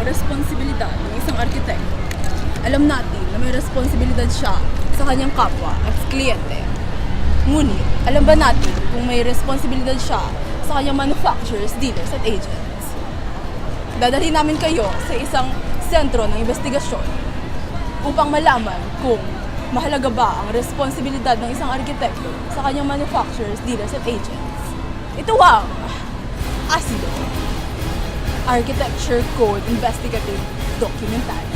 responsibilidad ng isang arkitekto? Alam natin na may responsibilidad siya sa kanyang kapwa at kliyente. Ngunit, alam ba natin kung may responsibilidad siya sa kanyang manufacturers, dealers at agents? Dadalhin namin kayo sa isang sentro ng investigasyon upang malaman kung mahalaga ba ang responsibilidad ng isang arkitekto sa kanyang manufacturers, dealers at agents. Ito ang ACIDO, Architecture Code Investigative Documentary.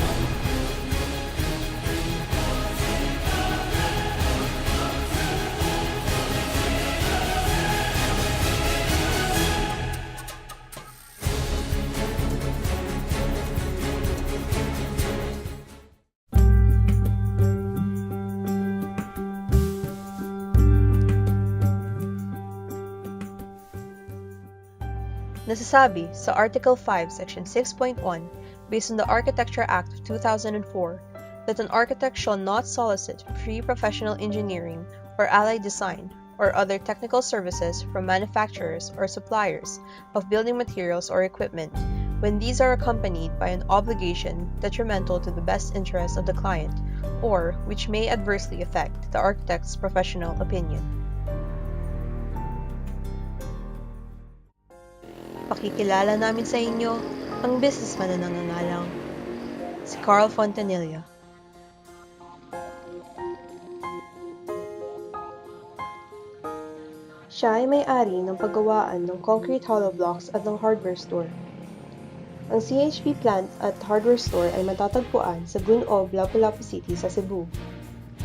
Nasasabi sa Article 5, Section 6.1, based on the Architecture Act of 2004, that an architect shall not solicit pre-professional engineering or allied design or other technical services from manufacturers or suppliers of building materials or equipment when these are accompanied by an obligation detrimental to the best interests of the client or which may adversely affect the architect's professional opinion. Pakikilala namin sa inyo ang businessman na nangangalang, si Carl Fontanilla. Siya ay may-ari ng paggawaan ng concrete hollow blocks at ng hardware store. Ang CHP plant at hardware store ay matatagpuan sa Gunob, Lapu-Lapu City sa Cebu.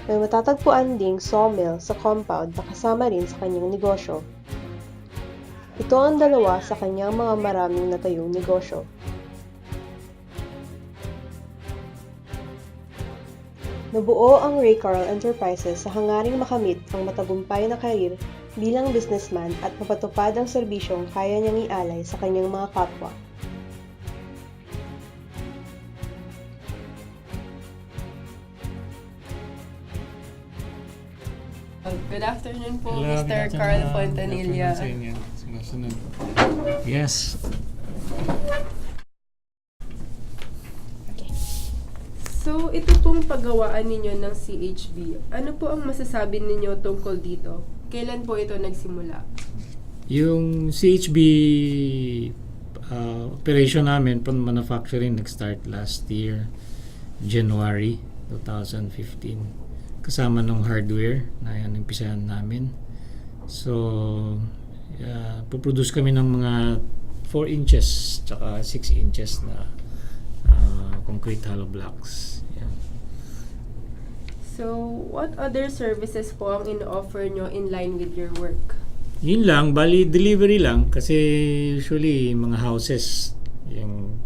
May matatagpuan ding sawmill sa compound na kasama rin sa kanyang negosyo. Ito ang dalawa sa kanyang mga maraming natayong negosyo. Nabuo ang Ray Carl Enterprises sa hangaring makamit ang matagumpay na karir bilang businessman at mapatupad ang serbisyong kaya niyang ialay sa kanyang mga kapwa. Good afternoon po, Hello, Mr. good afternoon. Carl Good Fontanilla. afternoon sa inyo. Sumusunod. Yes. So, ito pong paggawaan ninyo ng CHB. Ano po ang masasabi ninyo tungkol dito? Kailan po ito nagsimula? Yung CHB operation namin pang manufacturing nag-start last year, January 2015. Kasama ng hardware na yan umpisahan namin. So, puproduce kami ng mga 4 inches tsaka 6 inches na concrete hollow blocks. Yan. So, what other services po ang in-offer nyo in line with your work? Yun lang, bali delivery lang kasi usually mga houses yung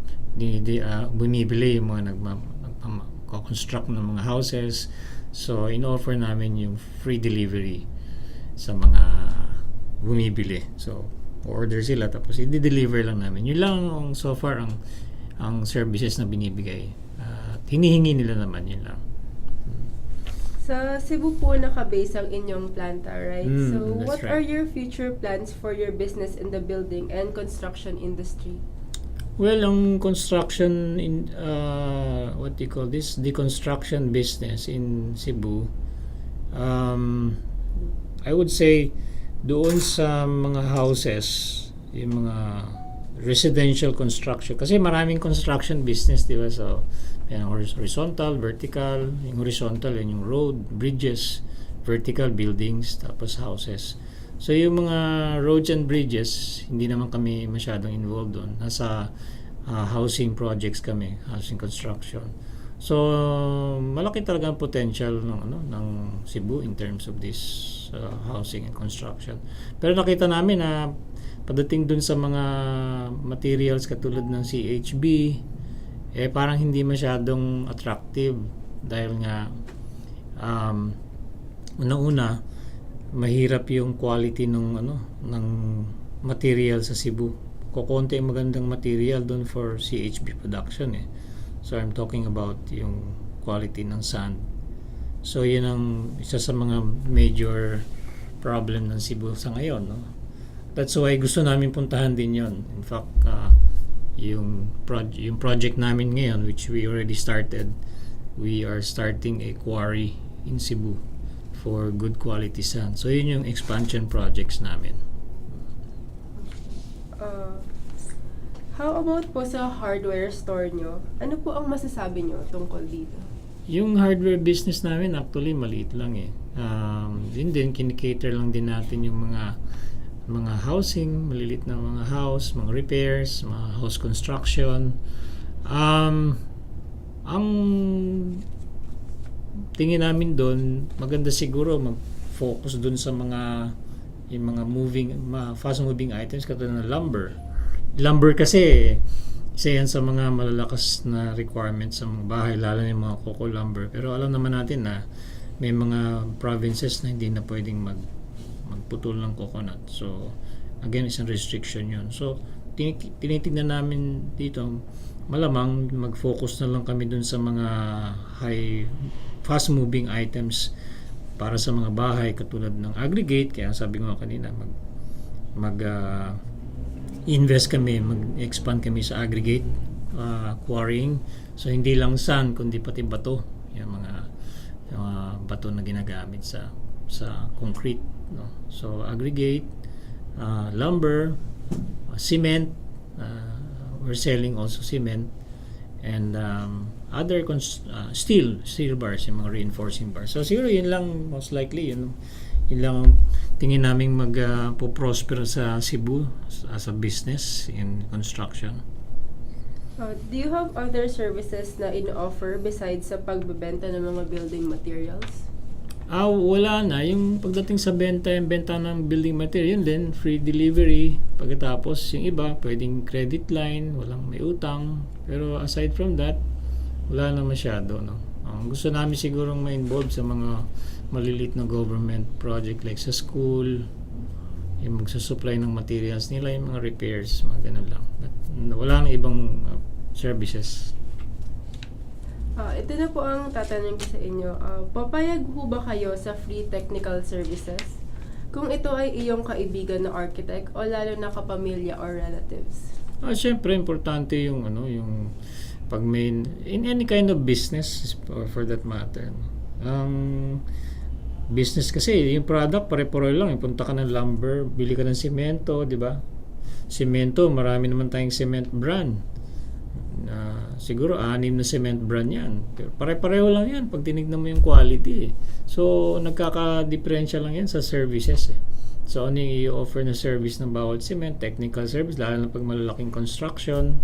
bumibili yung mga nagko-construct ng mga houses. So, in-offer namin yung free delivery sa mga bumibili. So, order sila tapos i-deliver lang namin. Yun lang so far ang services na binibigay. Hinihingi nila naman, yun lang. Sa Cebu po nakabase ang inyong planta, right? So, That's what right. are your future plans for your business in the building and construction industry? Well, ang construction in what do you call this? The construction business in Cebu, I would say doon sa mga houses, yung mga residential construction kasi maraming construction business, di ba? So, yan, horizontal, vertical. Yung horizontal, yan yung road, bridges, vertical buildings, tapos houses. So, yung mga roads and bridges, hindi naman kami masyadong involved doon. Nasa housing projects kami, housing construction. So, malaki talaga ang potential ng Cebu in terms of this housing and construction. Pero nakita namin na pagdating dun sa mga materials katulad ng CHB, parang hindi masyadong attractive dahil nga una-una mahirap yung quality ng material sa Cebu. Kukonti ang magandang material doon for CHB production So I'm talking about yung quality ng sand. So yun ang isa sa mga major problem ng Cebu sa ngayon, no? That's why gusto namin puntahan din yon. In fact, yung project namin ngayon, which we already started, we are starting a quarry in Cebu for good quality sand. So yun yung expansion projects namin. How about po sa hardware store nyo? Ano po ang masasabi nyo tungkol dito? Yung hardware business namin actually maliit lang eh. Yun din, kinikater lang din natin yung mga housing, malilit na mga house, mga repairs, mga house construction. Ang tingin namin doon, maganda siguro mag-focus doon sa yung mga fast moving items katulad ng lumber. Lumber kasi isa yan sa mga malalakas na requirements sa mga bahay, lalo na yung mga coco lumber. Pero alam naman natin na may mga provinces na hindi na pwedeng magputol ng coconut. So again, isang restriction yun. So tinitignan namin dito, malamang mag-focus na lang kami dun sa mga fast moving items para sa mga bahay katulad ng aggregate. Kaya sabi ko kanina, invest kami, mag-expand kami sa aggregate quarrying. So hindi lang sand kundi pati bato, yung mga bato na ginagamit sa concrete, no? So aggregate, lumber, cement, we're selling also cement, and other steel bars, yung mga reinforcing bars. So siguro yun lang, most likely yun lang ang tingin naming prosper sa Cebu as a business in construction. Do you have other services na in-offer besides sa pagbebenta ng mga building materials? Wala na. Yung pagdating sa benta ng building material, yun din, free delivery. Pagkatapos, yung iba, pwedeng credit line, walang may utang. Pero aside from that, wala na masyado, no? Gusto namin sigurong ma-involve sa mga malilit na government project like sa school, yung magsusupply ng materials nila, yung mga repairs, mga ganun lang. But wala nang ibang services. Ito na po ang tatanungin ko sa inyo. Papayag po ba kayo sa free technical services? Kung ito ay iyong kaibigan na architect o lalo na kapamilya or relatives? Siyempre, importante yung pag may, in any kind of business for that matter. Business kasi, yung product pare-pareho lang. Punta ka ng lumber, bili ka ng semento, di ba? Semento, marami naman tayong cement brand. Siguro 6 na cement brand yan. Pero pare-pareho lang yan pag tinignan mo yung quality. So, nagkaka-differential lang yan sa services. So, ano yung i-offer na service ng bawat cement? Technical service, lalo na pag malalaking construction.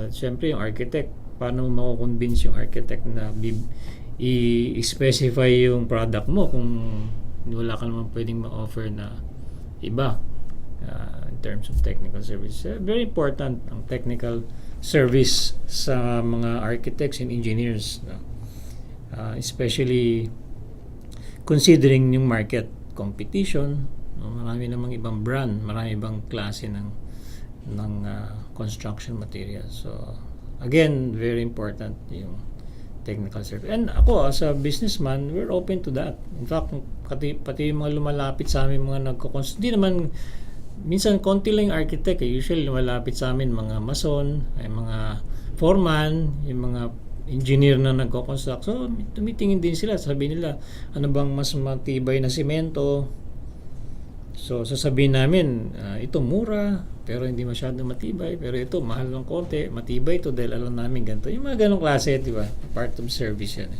Siyempre, yung architect, paano mo mako-convince yung architect na i-specify yung product mo kung wala ka naman pwedeng ma-offer na iba in terms of technical service. Very important ang technical service sa mga architects and engineers, no? Especially considering yung market competition, no? Marami namang ibang brand, marami ibang klase ng construction materials. So again, very important yung technical service. And ako, as a businessman, we're open to that. In fact, pati yung mga lumalapit sa amin, mga hindi naman, minsan konti lang yung architect. Usually, lumalapit sa amin mga mason, ay mga foreman, yung mga engineer na nagko-construct. So, tumitingin din sila. Sabihin nila, ano bang mas matibay na simento? So, sasabihin namin, ito mura, pero hindi masyado matibay. Pero ito, mahal ng konti, matibay ito dahil alam namin ganito. Yung mga ganong klase, di ba? Part of service yan.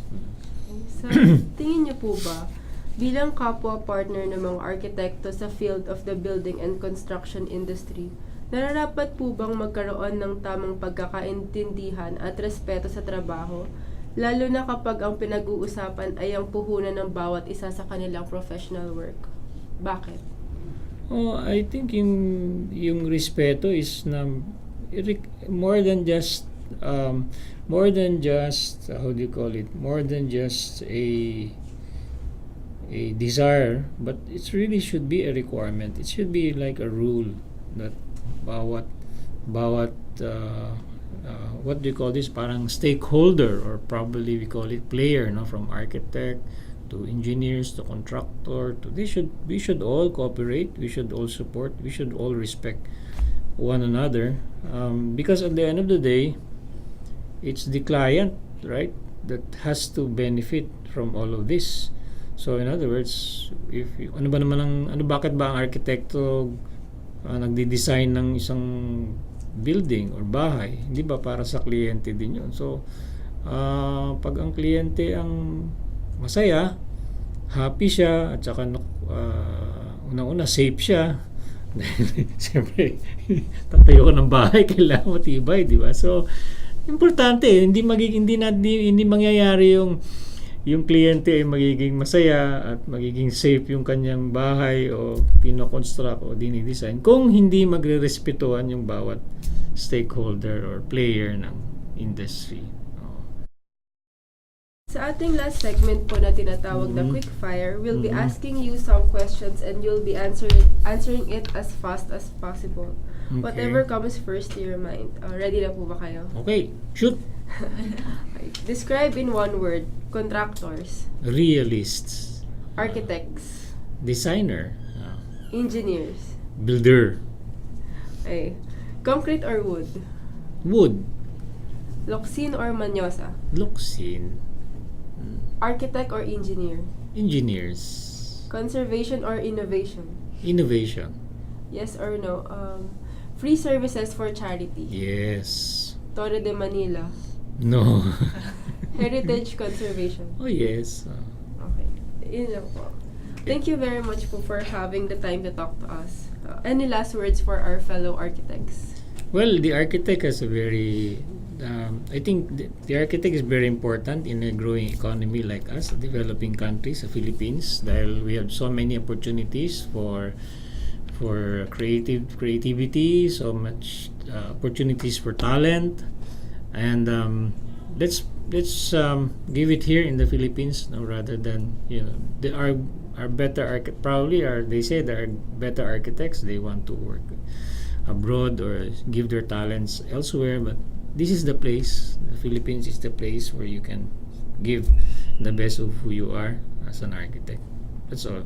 So, tingin niyo po ba, bilang kapwa partner ng mga arkitekto sa field of the building and construction industry, nararapat po bang magkaroon ng tamang pagkakaintindihan at respeto sa trabaho, lalo na kapag ang pinag-uusapan ay ang puhunan ng bawat isa sa kanilang professional work? Bakit? I think yung respeto is more than just how do you call it? More than just a desire, but it really should be a requirement. It should be like a rule that bawat what do you call this? Parang stakeholder, or probably we call it player, no? From architect to engineers to contractor to we should all cooperate, we should all support, we should all respect one another, because at the end of the day, it's the client, right, that has to benefit from all of this. So in other words, if ano ba naman ang bakit ba ang arkitekto nagdi-design ng isang building or bahay, hindi ba para sa kliyente din yun? So pag ang kliyente ang masaya, happy siya, at saka unang-una safe siya, siyempre tatayo ko ng bahay, kailangan matibay, di ba? So importante, hindi mangyayari yung kliyente ay magiging masaya at magiging safe yung kanyang bahay o pino-construct o dinidesign kung hindi magrerespetuhan yung bawat stakeholder or player ng industry. Sa ating last segment po na tinatawag na Quick Fire, we'll be asking you some questions and you'll be answering it as fast as possible. Okay. Whatever comes first to your mind. Ready na po ba kayo? Okay, shoot! Okay. Describe in one word, contractors, Realists, architects, designer, engineers. builder, Okay. Concrete or wood? wood, Locsin or Manyosa? Luxin, Architect or engineer? engineers, Conservation or innovation? innovation, Yes or no? Free services for charity? yes, Torre de Manila? no, Heritage conservation? oh yes, Okay. Yun lang po. Thank you very much po for having the time to talk to us. Any last words for our fellow architects? well, the architect has a very I think the architect is very important in a growing economy like us, developing countries, the Philippines, dahil we have so many opportunities for creativity, so much opportunities for talent, and let's give it here in the Philippines, no, rather than our better probably are, they say there are better architects, they want to work abroad or give their talents elsewhere, but this is the place, the Philippines is the place where you can give the best of who you are as an architect. That's all.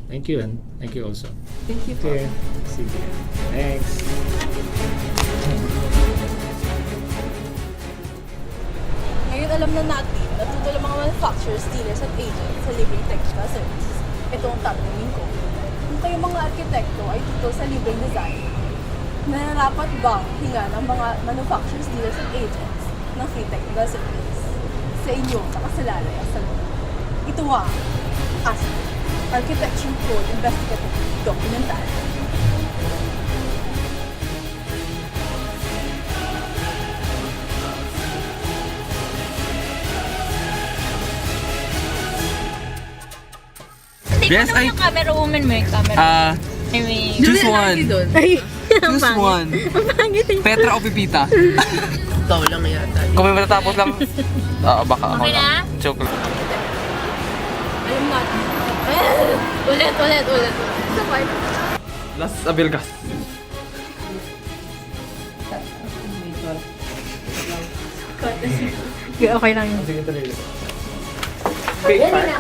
Thank you, and thank you also. Thank you po. Okay. Sige. Thanks. Ngayon alam na natin na tungkol ang mga manufacturers, dealers at agents sa libreng technical services. Ito ang tatanungin ko. Kung kayong mga arkitekto ay tuto sa libreng design, nararapat bang hinga ng mga manufacturers, dealers at agents ng free technical service? Sa inyo, nakasalalay ang sagot. Ito nga, ACIDO, Architecture Code Investigative Documentary. Yes, Ano yung camera woman mo yung camera? I mean, Choose one. Ay, Choose one. Pangit eh. Petra o Pipita? Ikaw lang yata. Kung may matatapos lang, baka ako Okay na? lang. Joke lang. Alam natin. Ulit. Sa part. Las Abilgas. Okay lang yun. Sige, tuloy. Wala.